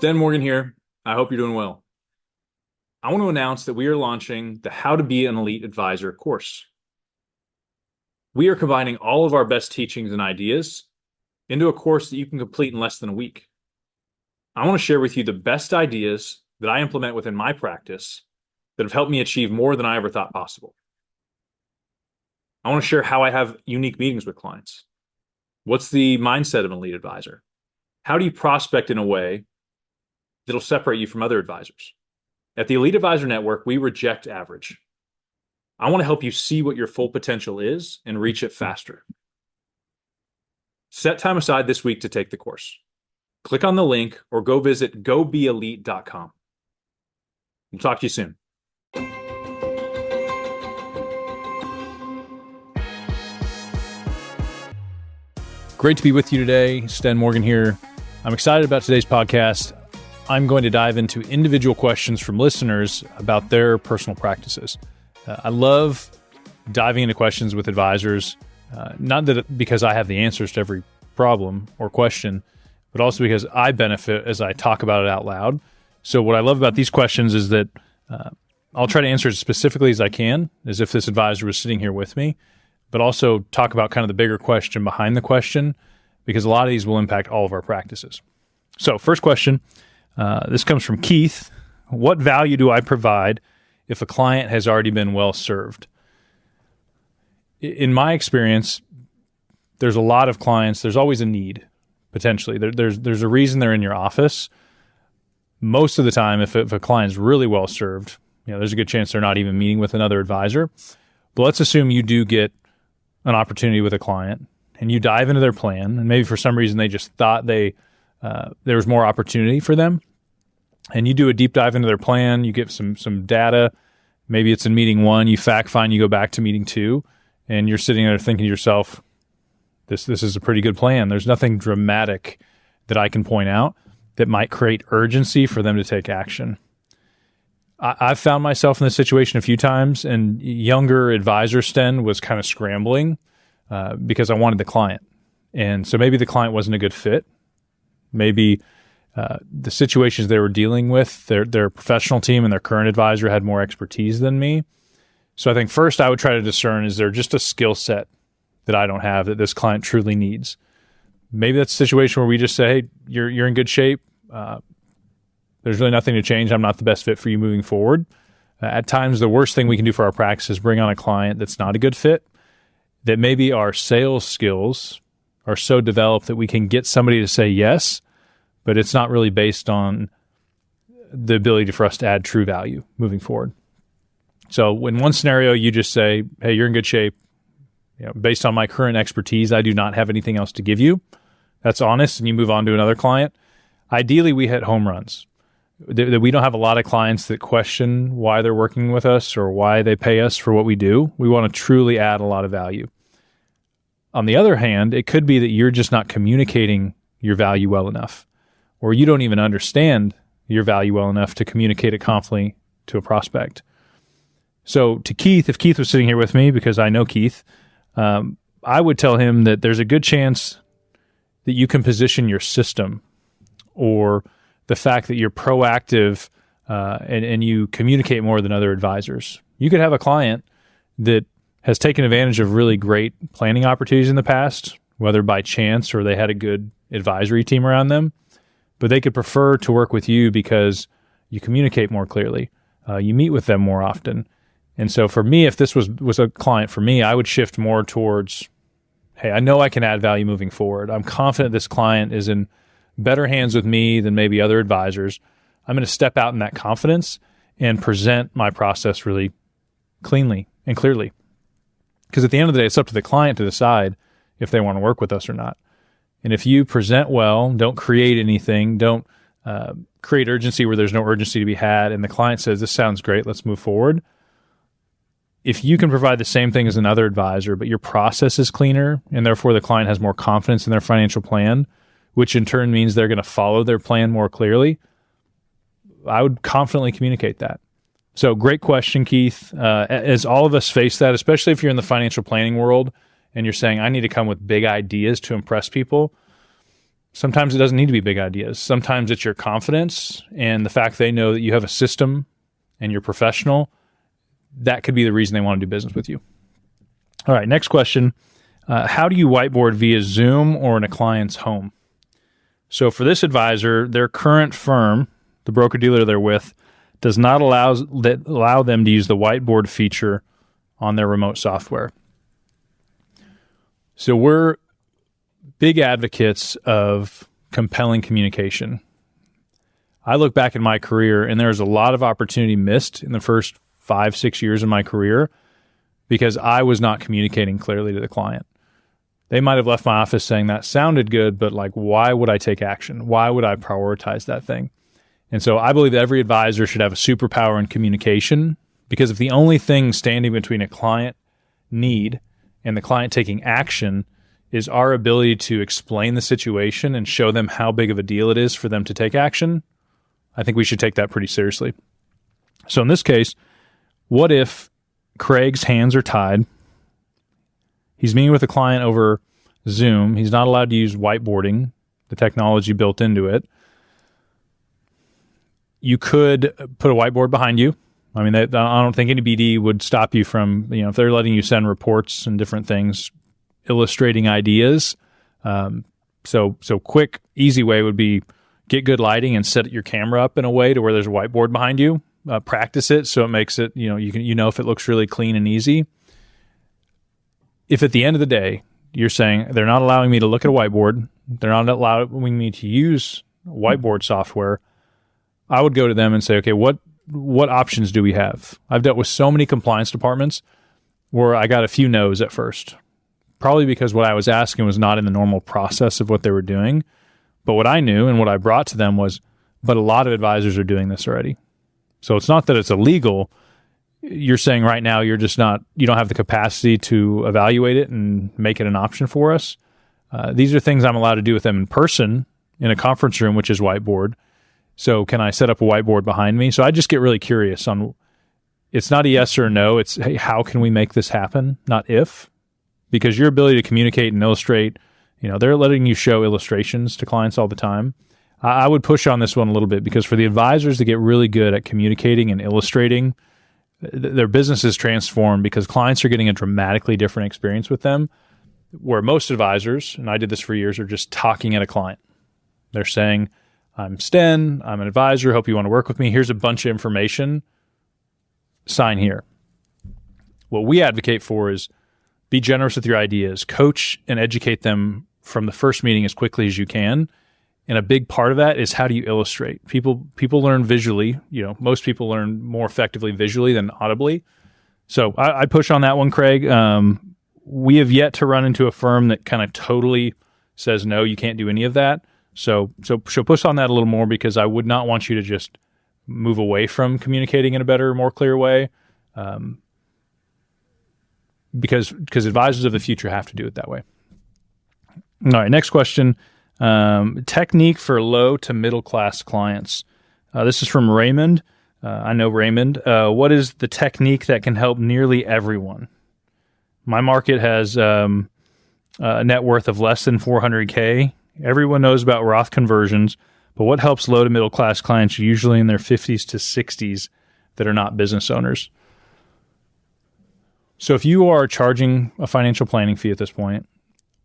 Sten Morgan here. I hope you're doing well. I want to announce that we are launching the How to Be an Elite Advisor course. We are combining all of our best teachings and ideas into a course that you can complete in less than a week. I want to share with you the best ideas that I implement within my practice that have helped me achieve more than I ever thought possible. I want to share how I have unique meetings with clients. What's the mindset of an elite advisor? How do you prospect in a way that'll separate you from other advisors? At the Elite Advisor Network, we reject average. I want to help you see what your full potential is and reach it faster. Set time aside this week to take the course. Click on the link or go visit gobeelite.com. We'll talk to you soon. Great to be with you today. Sten Morgan here. I'm excited about today's podcast. I'm going to dive into individual questions from listeners about their personal practices. I love diving into questions with advisors, not that because I have the answers to every problem or question, but also because I benefit as I talk about it out loud. So what I love about these questions is that I'll try to answer as specifically as I can, as if this advisor was sitting here with me, but also talk about kind of the bigger question behind the question, because a lot of these will impact all of our practices. So first question, this comes from Keith. What value do I provide if a client has already been well served? In my experience, there's a lot of clients. There's always a need, potentially. There's a reason they're in your office. Most of the time, if a client is really well served, there's a good chance they're not even meeting with another advisor. But let's assume you do get an opportunity with a client and you dive into their plan, and maybe for some reason they just thought there was more opportunity for them. And you do a deep dive into their plan, you get some data, maybe it's in meeting 1, you fact find, you go back to meeting 2, and you're sitting there thinking to yourself, this is a pretty good plan. There's nothing dramatic that I can point out that might create urgency for them to take action. I've found myself in this situation a few times, and younger advisor Sten was kind of scrambling because I wanted the client. And so maybe the client wasn't a good fit. Maybe the situations they were dealing with, their professional team and their current advisor had more expertise than me. So I think first I would try to discern, is there just a skill set that I don't have that this client truly needs? Maybe that's a situation where we just say, hey, you're in good shape. There's really nothing to change. I'm not the best fit for you moving forward. At times, the worst thing we can do for our practice is bring on a client that's not a good fit, that maybe our sales skills are so developed that we can get somebody to say yes, but it's not really based on the ability for us to add true value moving forward. So in one scenario, you just say, hey, you're in good shape. Based on my current expertise, I do not have anything else to give you. That's honest, and you move on to another client. Ideally, we hit home runs. That we don't have a lot of clients that question why they're working with us or why they pay us for what we do. We want to truly add a lot of value. On the other hand, it could be that you're just not communicating your value well enough, or you don't even understand your value well enough to communicate it confidently to a prospect. So to Keith, if Keith was sitting here with me, because I know Keith, I would tell him that there's a good chance that you can position your system or the fact that you're proactive and you communicate more than other advisors. You could have a client that has taken advantage of really great planning opportunities in the past, whether by chance or they had a good advisory team around them, but they could prefer to work with you because you communicate more clearly. You meet with them more often. And so for me, if this was a client for me, I would shift more towards, hey, I know I can add value moving forward. I'm confident this client is in better hands with me than maybe other advisors. I'm going to step out in that confidence and present my process really cleanly and clearly. Because at the end of the day, it's up to the client to decide if they want to work with us or not. And if you present well, don't create anything, don't create urgency where there's no urgency to be had, and the client says, this sounds great, let's move forward. If you can provide the same thing as another advisor, but your process is cleaner, and therefore the client has more confidence in their financial plan, which in turn means they're going to follow their plan more clearly, I would confidently communicate that. So great question, Keith. As all of us face that, especially if you're in the financial planning world and you're saying, I need to come with big ideas to impress people, Sometimes it doesn't need to be big ideas. Sometimes it's your confidence and the fact they know that you have a system and you're professional. That could be the reason they want to do business with you. All right, next question. How do you whiteboard via Zoom or in a client's home? So for this advisor, their current firm, the broker-dealer they're with, does not allow them to use the whiteboard feature on their remote software. So we're big advocates of compelling communication. I look back in my career, and there's a lot of opportunity missed in the first 5-6 years of my career because I was not communicating clearly to the client. They might have left my office saying that sounded good, but like, why would I take action? Why would I prioritize that thing? And so I believe that every advisor should have a superpower in communication, because if the only thing standing between a client need and the client taking action is our ability to explain the situation and show them how big of a deal it is for them to take action, I think we should take that pretty seriously. So in this case, what if Craig's hands are tied? He's meeting with a client over Zoom. He's not allowed to use whiteboarding, the technology built into it. You could put a whiteboard behind you. I mean, I don't think any BD would stop you from, if they're letting you send reports and different things, illustrating ideas. So quick, easy way would be get good lighting and set your camera up in a way to where there's a whiteboard behind you. Practice it so it makes it, you know if it looks really clean and easy. If at the end of the day, you're saying they're not allowing me to look at a whiteboard, they're not allowing me to use whiteboard software, I would go to them and say, okay, what options do we have? I've dealt with so many compliance departments where I got a few no's at first, probably because what I was asking was not in the normal process of what they were doing. But what I knew and what I brought to them was, but a lot of advisors are doing this already. So it's not that it's illegal. You're saying right now you don't have the capacity to evaluate it and make it an option for us. These are things I'm allowed to do with them in person in a conference room, which is whiteboard. So can I set up a whiteboard behind me? So I just get really curious on, it's not a yes or a no. It's, hey, how can we make this happen? Not if, because your ability to communicate and illustrate, they're letting you show illustrations to clients all the time. I would push on this one a little bit, because for the advisors to get really good at communicating and illustrating, their business is transformed because clients are getting a dramatically different experience with them, where most advisors, and I did this for years, are just talking at a client. They're saying, I'm Sten, I'm an advisor, hope you want to work with me. Here's a bunch of information, sign here. What we advocate for is be generous with your ideas, coach and educate them from the first meeting as quickly as you can. And a big part of that is, how do you illustrate? People learn visually. Most people learn more effectively visually than audibly. So I push on that one, Craig. We have yet to run into a firm that kind of totally says, no, you can't do any of that. So push on that a little more, because I would not want you to just move away from communicating in a better, more clear way. Because advisors of the future have to do it that way. All right, next question. Technique for low to middle class clients. This is from Raymond. I know Raymond. What is the technique that can help nearly everyone? My market has a net worth of less than 400K. Everyone knows about Roth conversions, but what helps low to middle class clients, usually in their 50s to 60s, that are not business owners? So if you are charging a financial planning fee at this point,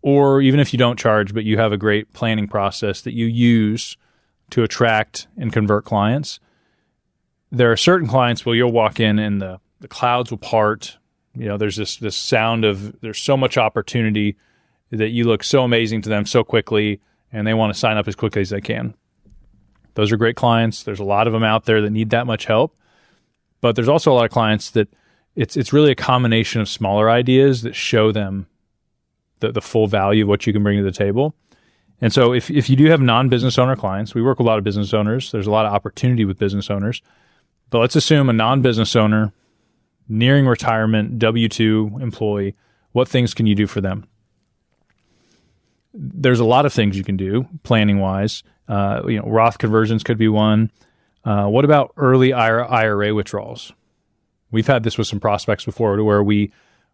or even if you don't charge, but you have a great planning process that you use to attract and convert clients, there are certain clients where you'll walk in and the clouds will part. There's this sound of, there's so much opportunity that you look so amazing to them so quickly, and they want to sign up as quickly as they can. Those are great clients. There's a lot of them out there that need that much help. But there's also a lot of clients that it's really a combination of smaller ideas that show them the full value of what you can bring to the table. And so if you do have non-business owner clients, we work with a lot of business owners. There's a lot of opportunity with business owners. But let's assume a non-business owner, nearing retirement, W-2 employee, what things can you do for them? There's a lot of things you can do planning-wise. Roth conversions could be one. What about early IRA withdrawals? We've had this with some prospects before, to where we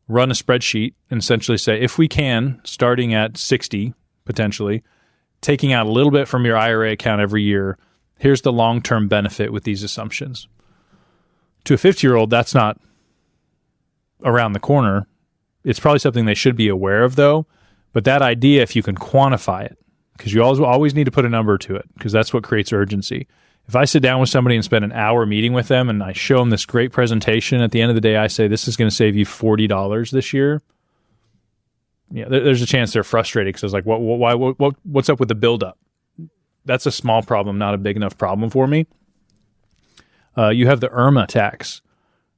run a spreadsheet and essentially say, if we can, starting at 60, potentially, taking out a little bit from your IRA account every year. Here's the long-term benefit with these assumptions. To a 50-year-old, that's not around the corner. It's probably something they should be aware of, though. But that idea, if you can quantify it, because you always need to put a number to it, because that's what creates urgency. If I sit down with somebody and spend an hour meeting with them and I show them this great presentation, at the end of the day, I say, this is going to save you $40 this year. Yeah, there's a chance they're frustrated because it's like, what's up with the buildup? That's a small problem, not a big enough problem for me. You have the IRMA tax.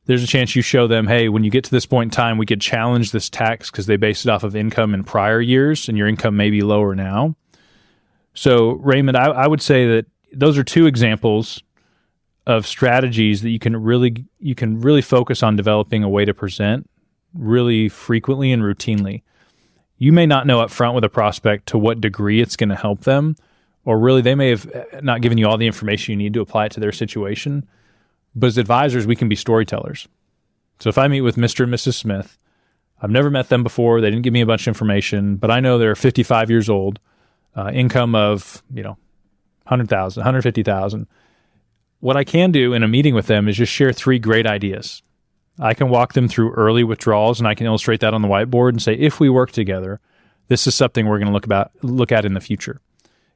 There's a chance you show them, hey, when you get to this point in time, we could challenge this tax because they base it off of income in prior years, and your income may be lower now. So, Raymond, I would say that those are two examples of strategies that you can really focus on developing a way to present really frequently and routinely. You may not know up front with a prospect to what degree it's going to help them, or really they may have not given you all the information you need to apply it to their situation. But as advisors, we can be storytellers. So if I meet with Mr. and Mrs. Smith, I've never met them before. They didn't give me a bunch of information, but I know they're 55 years old, income of, $100,000, $150,000. What I can do in a meeting with them is just share 3 great ideas. I can walk them through early withdrawals, and I can illustrate that on the whiteboard and say, if we work together, this is something we're going to look at in the future.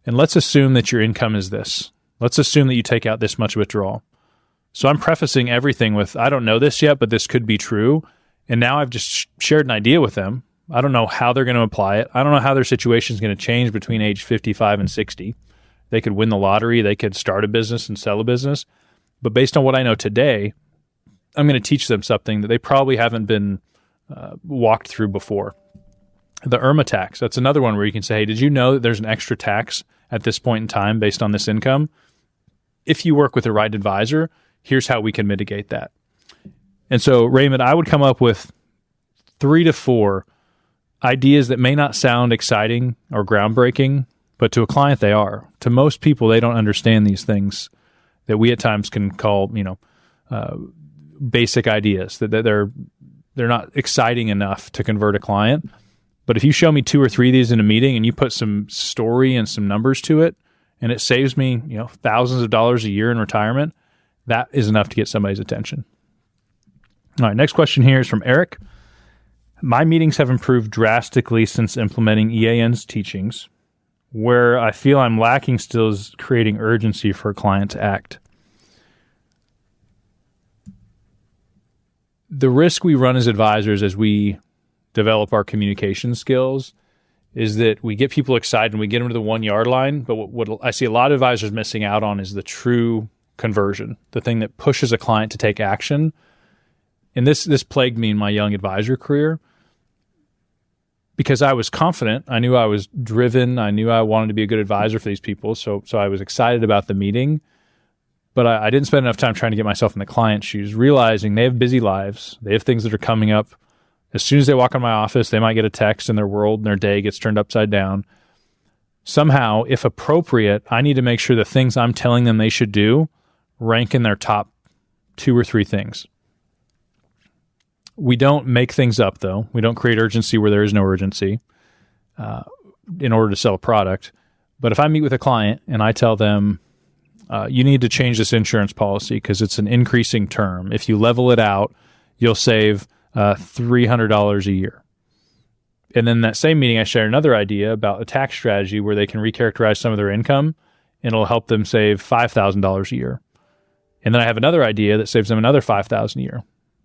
And let's assume that your income is this. Let's assume that you take out this much withdrawal. So I'm prefacing everything with, I don't know this yet, but this could be true. And now I've just shared an idea with them. I don't know how they're going to apply it. I don't know how their situation is going to change between age 55 and 60. They could win the lottery. They could start a business and sell a business. But based on what I know today, I'm going to teach them something that they probably haven't been walked through before. The IRMA tax, that's another one where you can say, hey, did you know that there's an extra tax at this point in time based on this income? If you work with the right advisor, here's how we can mitigate that. And so, Raymond, I would come up with 3 to 4 ideas that may not sound exciting or groundbreaking, but to a client they are. To most people, they don't understand these things that we at times can call, basic ideas, that they're not exciting enough to convert a client. But if you show me 2 or 3 of these in a meeting and you put some story and some numbers to it, and it saves me, thousands of dollars a year in retirement, that is enough to get somebody's attention. All right, next question here is from Eric. My meetings have improved drastically since implementing EAN's teachings. Where I feel I'm lacking still is creating urgency for a client to act. The risk we run as advisors as we develop our communication skills is that we get people excited and we get them to the 1-yard line. But what I see a lot of advisors missing out on is the true conversion, the thing that pushes a client to take action. And this plagued me in my young advisor career because I was confident. I knew I was driven. I knew I wanted to be a good advisor for these people. So I was excited about the meeting. But I didn't spend enough time trying to get myself in the client's shoes, realizing they have busy lives. They have things that are coming up. As soon as they walk in my office, they might get a text and their world and their day gets turned upside down. Somehow, if appropriate, I need to make sure the things I'm telling them they should do rank in their top 2 or 3 things. We don't make things up, though. We don't create urgency where there is no urgency in order to sell a product. But if I meet with a client and I tell them, you need to change this insurance policy because it's an increasing term. If you level it out, you'll save $300 a year. And then that same meeting, I share another idea about a tax strategy where they can recharacterize some of their income and it'll help them save $5,000 a year. And then I have another idea that saves them another $5,000 a year.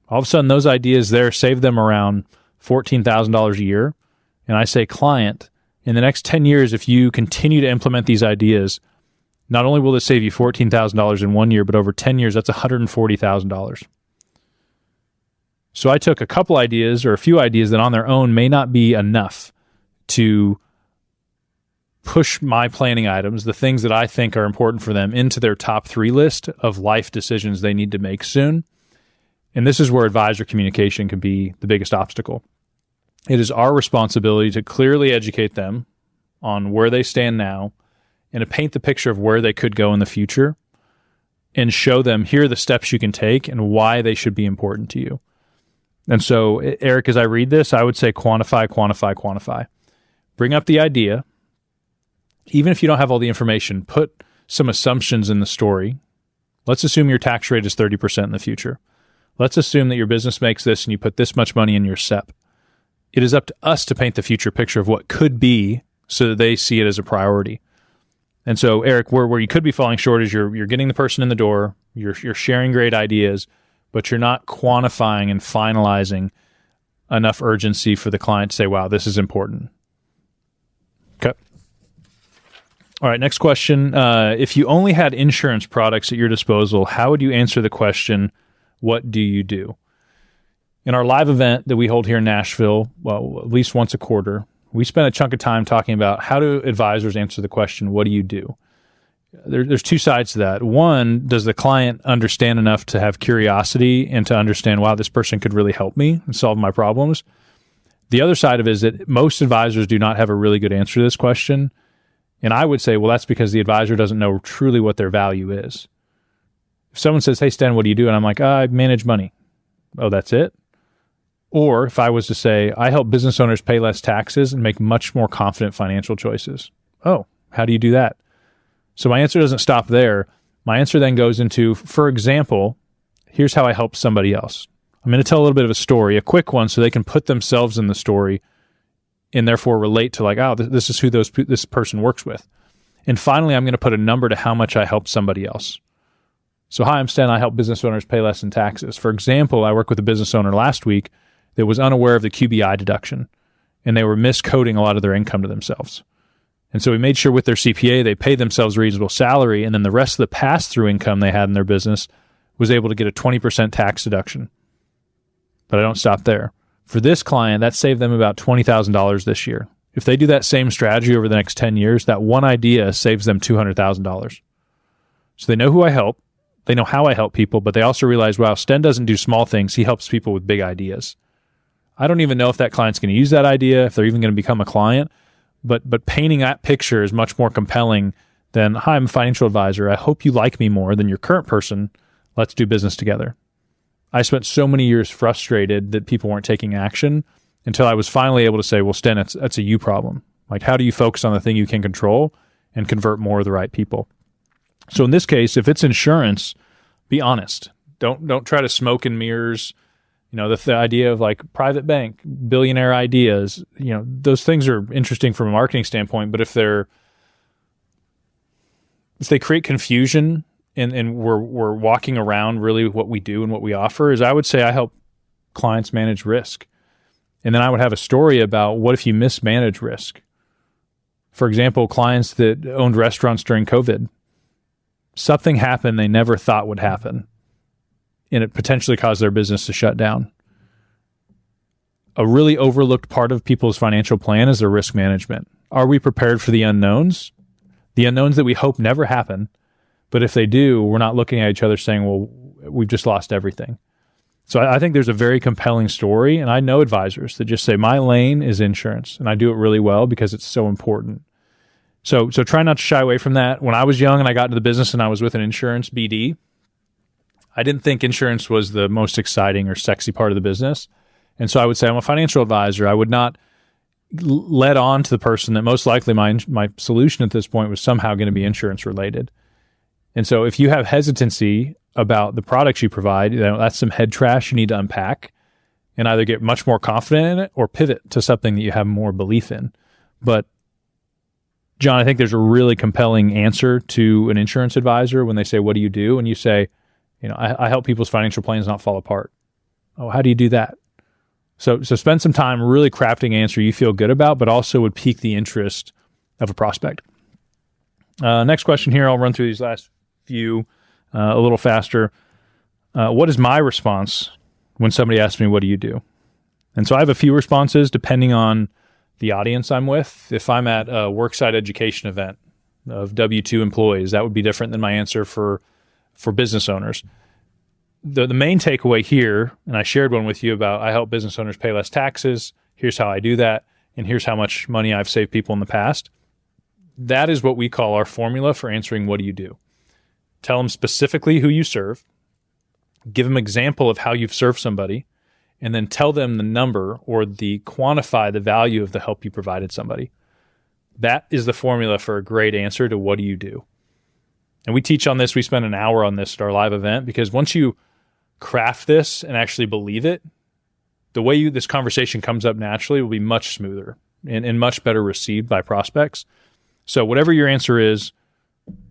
All of a sudden, those ideas there save them around $14,000 a year. And I say, client, in the next 10 years, if you continue to implement these ideas, not only will this save you $14,000 in 1 year, but over 10 years, that's $140,000. So I took a couple ideas or a few ideas that on their own may not be enough to push my planning items, the things that I think are important for them, into their top 3 list of life decisions they need to make soon. And this is where advisor communication can be the biggest obstacle. It is our responsibility to clearly educate them on where they stand now and to paint the picture of where they could go in the future and show them here are the steps you can take and why they should be important to you. And so, Eric, as I read this, I would say quantify, quantify, quantify. Bring up the idea. even if you don't have all the information, put some assumptions in the story. Let's assume your tax rate is 30% in the future. Let's assume that your business makes this and you put this much money in your SEP. It is up to us to paint the future picture of what could be so that they see it as a priority. And so, Eric, where you could be falling short is you're getting the person in the door, you're sharing great ideas, but you're not quantifying and finalizing enough urgency for the client to say, wow, this is important. Okay. All right, next question. If you only had insurance products at your disposal, how would you answer the question, what do you do? In our live event that we hold here in Nashville, well, at least once a quarter, we spent a chunk of time talking about how do advisors answer the question, what do you do? There's two sides to that. One, does the client understand enough to have curiosity and to understand, wow, this person could really help me and solve my problems? The other side of it is that most advisors do not have a really good answer to this question. And I would say, well, that's because the advisor doesn't know truly what their value is. If someone says, hey, Sten, what do you do? And I'm like, I manage money. Oh, that's it? Or if I was to say, I help business owners pay less taxes and make much more confident financial choices. Oh, how do you do that? So my answer doesn't stop there. My answer then goes into, for example, here's how I help somebody else. I'm going to tell a little bit of a story, a quick one, so they can put themselves in the story and therefore relate to like, oh, this is who this person works with. And finally, I'm going to put a number to how much I help somebody else. So hi, I'm Sten. I help business owners pay less in taxes. For example, I worked with a business owner last week that was unaware of the QBI deduction, and they were miscoding a lot of their income to themselves. And so we made sure with their CPA, they paid themselves a reasonable salary, and then the rest of the pass-through income they had in their business was able to get a 20% tax deduction. But I don't stop there. For this client, that saved them about $20,000 this year. If they do that same strategy over the next 10 years, that one idea saves them $200,000. So they know who I help, they know how I help people, but they also realize, wow, Sten doesn't do small things, he helps people with big ideas. I don't even know if that client's going to use that idea, if they're even going to become a client. But painting that picture is much more compelling than, hi, I'm a financial advisor. I hope you like me more than your current person. Let's do business together. I spent so many years frustrated that people weren't taking action until I was finally able to say, well, Sten, that's a you problem. Like, how do you focus on the thing you can control and convert more of the right people? So in this case, if it's insurance, be honest. Don't try to smoke and mirrors. You know, the idea of like private bank, billionaire ideas, you know, those things are interesting from a marketing standpoint, but if they create confusion and we're walking around really what we do and what we offer, is I would say I help clients manage risk. And then I would have a story about what if you mismanage risk. For example, clients that owned restaurants during COVID, something happened they never thought would happen, and it potentially caused their business to shut down. A really overlooked part of people's financial plan is their risk management. Are we prepared for the unknowns? The unknowns that we hope never happen, but if they do, we're not looking at each other saying, well, we've just lost everything. So I think there's a very compelling story, and I know advisors that just say, my lane is insurance, and I do it really well because it's so important. So try not to shy away from that. When I was young and I got into the business and I was with an insurance BD, I didn't think insurance was the most exciting or sexy part of the business. And so I would say I'm a financial advisor. I would not let on to the person that most likely my solution at this point was somehow going to be insurance related. And so if you have hesitancy about the products you provide, that's some head trash you need to unpack and either get much more confident in it or pivot to something that you have more belief in. But John, I think there's a really compelling answer to an insurance advisor when they say, what do you do? And you say, I help people's financial plans not fall apart. Oh, how do you do that? So spend some time really crafting an answer you feel good about, but also would pique the interest of a prospect. Next question here. I'll run through these last few a little faster. What is my response when somebody asks me, what do you do? And so I have a few responses depending on the audience I'm with. If I'm at a worksite education event of W-2 employees, that would be different than my answer for business owners. The main takeaway here, and I shared one with you about I help business owners pay less taxes. Here's how I do that. And here's how much money I've saved people in the past. That is what we call our formula for answering what do you do. Tell them specifically who you serve. Give them an example of how you've served somebody. And then tell them the number or quantify the value of the help you provided somebody. That is the formula for a great answer to what do you do? And we teach on this. We spend an hour on this at our live event, because once you craft this and actually believe it, the way this conversation comes up naturally will be much smoother and much better received by prospects. So whatever your answer is,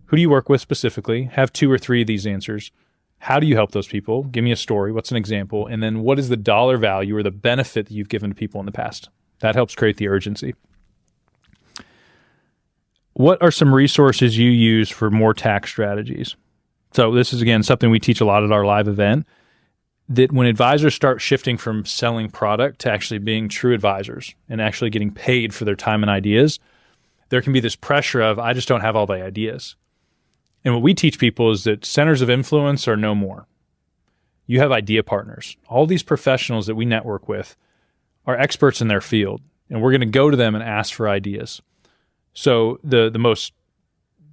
who do you work with specifically? Have 2 or 3 of these answers. How do you help those people? Give me a story. What's an example? And then what is the dollar value or the benefit that you've given to people in the past? That helps create the urgency. What are some resources you use for more tax strategies? So this is, again, something we teach a lot at our live event, that when advisors start shifting from selling product to actually being true advisors and actually getting paid for their time and ideas, there can be this pressure of, I just don't have all the ideas. And what we teach people is that centers of influence are no more. You have idea partners. All these professionals that we network with are experts in their field, and we're going to go to them and ask for ideas. So the most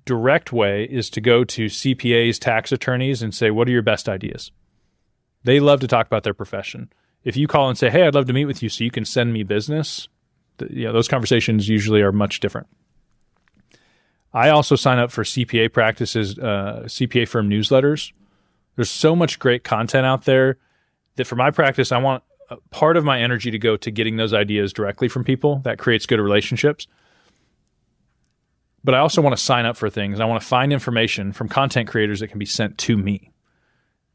direct way is to go to CPAs, tax attorneys, and say, what are your best ideas? They love to talk about their profession. If you call and say, hey, I'd love to meet with you so you can send me business, those conversations usually are much different. I also sign up for CPA practices, CPA firm newsletters. There's so much great content out there that for my practice, I want part of my energy to go to getting those ideas directly from people. That creates good relationships. But I also want to sign up for things. I want to find information from content creators that can be sent to me.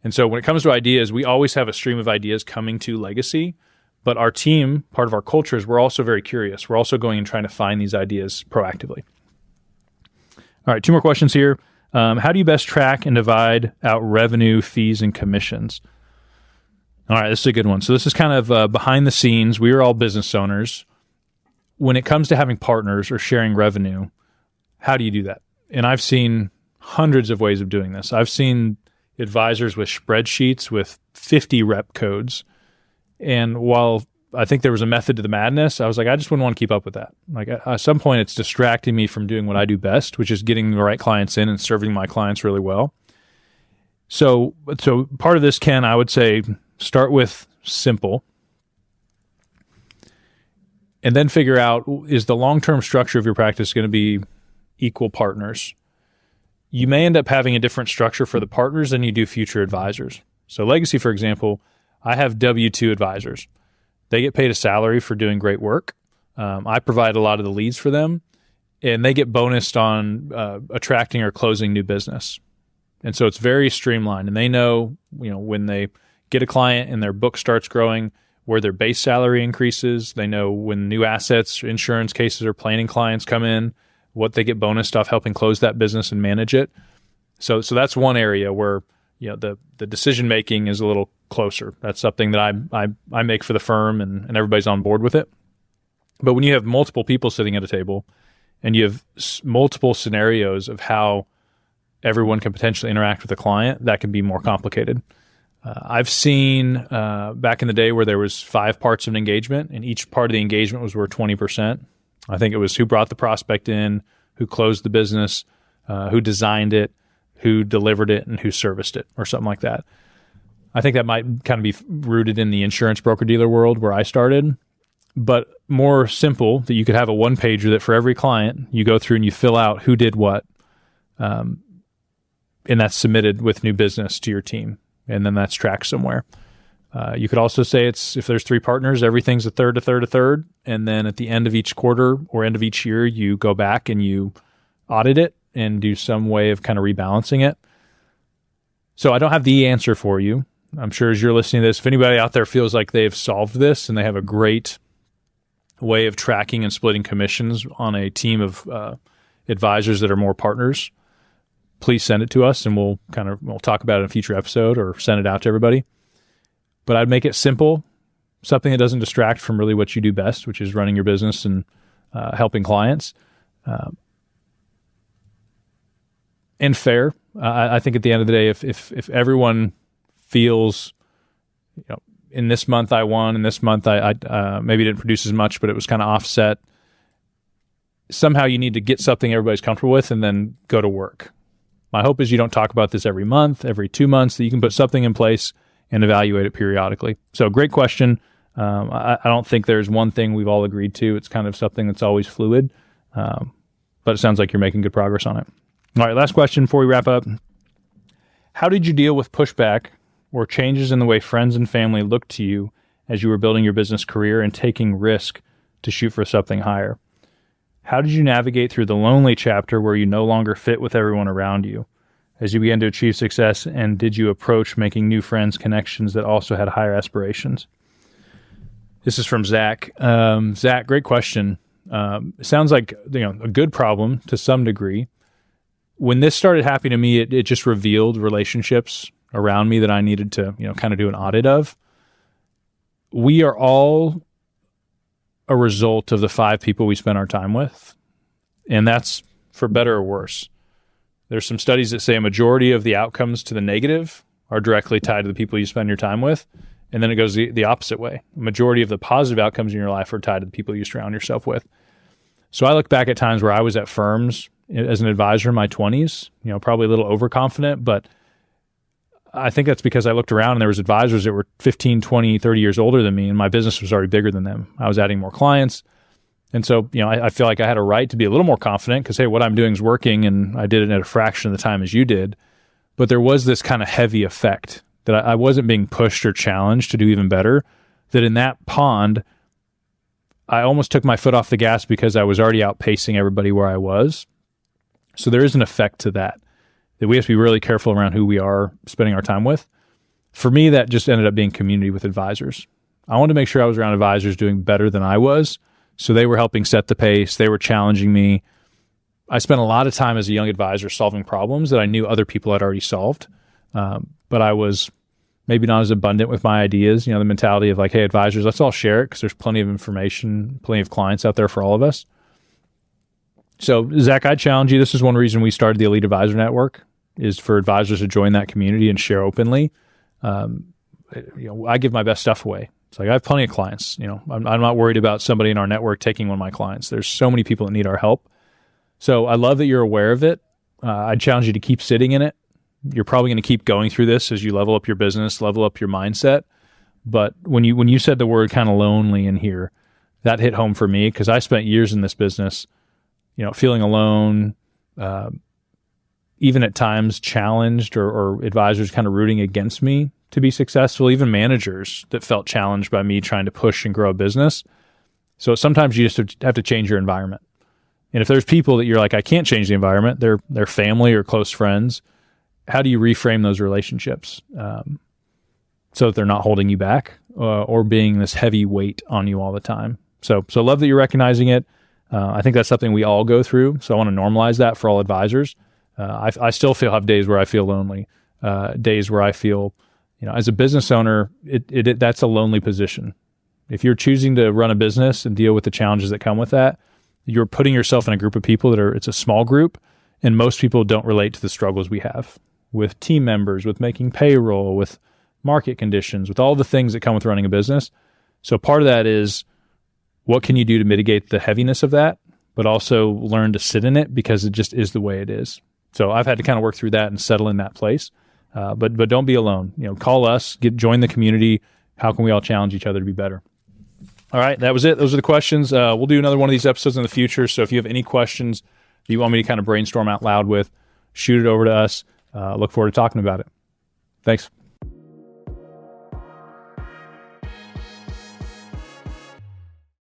And so when it comes to ideas, we always have a stream of ideas coming to Legacy. But our team, part of our culture is we're also very curious. We're also going and trying to find these ideas proactively. All right, 2 more questions here. How do you best track and divide out revenue, fees, and commissions? All right, this is a good one. So this is kind of behind the scenes. We are all business owners. When it comes to having partners or sharing revenue, how do you do that? And I've seen hundreds of ways of doing this. I've seen advisors with spreadsheets with 50 rep codes. And while I think there was a method to the madness, I was like, I just wouldn't want to keep up with that. Like at some point, it's distracting me from doing what I do best, which is getting the right clients in and serving my clients really well. So part of this, Ken, I would say start with simple and then figure out, is the long-term structure of your practice going to be equal partners? You may end up having a different structure for the partners than you do future advisors. So Legacy, for example, I have W-2 advisors. They get paid a salary for doing great work. I provide a lot of the leads for them, and they get bonused on attracting or closing new business. And so it's very streamlined, and they know, when they get a client and their book starts growing, where their base salary increases. They know when new assets, insurance cases, or planning clients come in, what they get bonused off helping close that business and manage it. So that's one area where the decision making is a little closer. That's something that I make for the firm, and everybody's on board with it. But when you have multiple people sitting at a table and you have multiple scenarios of how everyone can potentially interact with the client, that can be more complicated. I've seen back in the day where there was 5 parts of an engagement, and each part of the engagement was worth 20%. I think it was who brought the prospect in, who closed the business, who designed it, who delivered it, and who serviced it, or something like that. I think that might kind of be rooted in the insurance broker-dealer world where I started, but more simple, that you could have a one-pager that for every client, you go through and you fill out who did what, and that's submitted with new business to your team, and then that's tracked somewhere. You could also say if there's 3 partners, everything's a third, a third, a third, and then at the end of each quarter or end of each year, you go back and you audit it and do some way of kind of rebalancing it. So I don't have the answer for you. I'm sure as you're listening to this, if anybody out there feels like they've solved this and they have a great way of tracking and splitting commissions on a team of advisors that are more partners, please send it to us and we'll talk about it in a future episode or send it out to everybody. But I'd make it simple, something that doesn't distract from really what you do best, which is running your business and helping clients. And fair. I think at the end of the day, if everyone feels, in this month I won, and this month I maybe didn't produce as much, but it was kind of offset, somehow you need to get something everybody's comfortable with and then go to work. My hope is you don't talk about this every month, every 2 months, that you can put something in place and evaluate it periodically. So great question. I don't think there's one thing we've all agreed to. It's kind of something that's always fluid. But it sounds like you're making good progress on it. All right, last question before we wrap up. How did you deal with pushback or changes in the way friends and family looked to you as you were building your business career and taking risk to shoot for something higher? How did you navigate through the lonely chapter where you no longer fit with everyone around you as you began to achieve success, and did you approach making new friends, connections that also had higher aspirations? This is from Zach. Zach, great question. It sounds like a good problem to some degree. When this started happening to me, it just revealed relationships around me that I needed to kind of do an audit of. We are all a result of the 5 people we spend our time with, and that's for better or worse. There's some studies that say a majority of the outcomes to the negative are directly tied to the people you spend your time with, and then it goes the opposite way. A majority of the positive outcomes in your life are tied to the people you surround yourself with. So I look back at times where I was at firms as an advisor in my 20s, probably a little overconfident, but I think that's because I looked around and there was advisors that were 15, 20, 30 years older than me, and my business was already bigger than them. I was adding more clients. And so, I feel like I had a right to be a little more confident because, hey, what I'm doing is working, and I did it at a fraction of the time as you did. But there was this kind of heavy effect that I wasn't being pushed or challenged to do even better, that in that pond, I almost took my foot off the gas because I was already outpacing everybody where I was. So there is an effect to that we have to be really careful around who we are spending our time with. For me, that just ended up being community with advisors. I wanted to make sure I was around advisors doing better than I was. So they were helping set the pace. They were challenging me. I spent a lot of time as a young advisor solving problems that I knew other people had already solved. But I was maybe not as abundant with my ideas. The mentality of like, hey, advisors, let's all share it because there's plenty of information, plenty of clients out there for all of us. So Zach, I challenge you. This is one reason we started the Elite Advisor Network, is for advisors to join that community and share openly. I give my best stuff away. It's like I have plenty of clients. I'm not worried about somebody in our network taking one of my clients. There's so many people that need our help. So I love that you're aware of it. I challenge you to keep sitting in it. You're probably going to keep going through this as you level up your business, level up your mindset. But when you said the word kind of lonely in here, that hit home for me because I spent years in this business, feeling alone, even at times challenged or advisors kind of rooting against me to be successful, even managers that felt challenged by me trying to push and grow a business. So sometimes you just have to change your environment. And if there's people that you're like, I can't change the environment, they're family or close friends, how do you reframe those relationships so that they're not holding you back or being this heavy weight on you all the time? So love that you're recognizing it. I think that's something we all go through. So I want to normalize that for all advisors. I still have days where I feel lonely, days where I feel, as a business owner, that's a lonely position. If you're choosing to run a business and deal with the challenges that come with that, you're putting yourself in a group of people it's a small group, and most people don't relate to the struggles we have with team members, with making payroll, with market conditions, with all the things that come with running a business. So part of that is, what can you do to mitigate the heaviness of that, but also learn to sit in it because it just is the way it is. So I've had to kind of work through that and settle in that place. But don't be alone. Call us, join the community. How can we all challenge each other to be better? All right, that was it. Those are the questions. We'll do another one of these episodes in the future. So if you have any questions that you want me to kind of brainstorm out loud with, shoot it over to us. Look forward to talking about it. Thanks.